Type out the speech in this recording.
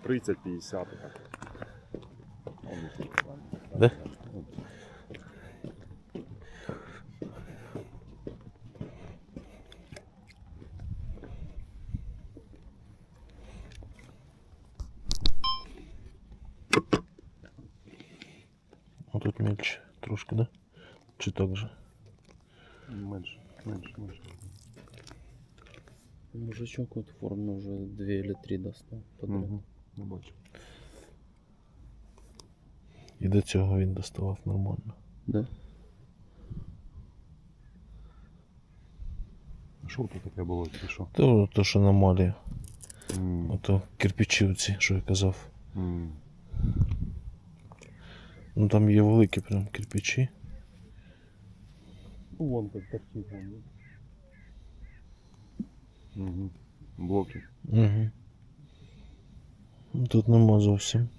30-50. Да? А тут мельче трошки, да? Чи так же? Менше. Мужичок от формно вже 2 или 3 достав подряд. Угу. Не бачу. І до цього він доставав нормально. Да? Що тут таке було, чи що? То що аномалія. М. Ото кирпичівці, що я казав. М. Ну там є великі прям кирпичі. Вон как торчит. Угу. Блоки. Угу. Тут нема зовсім.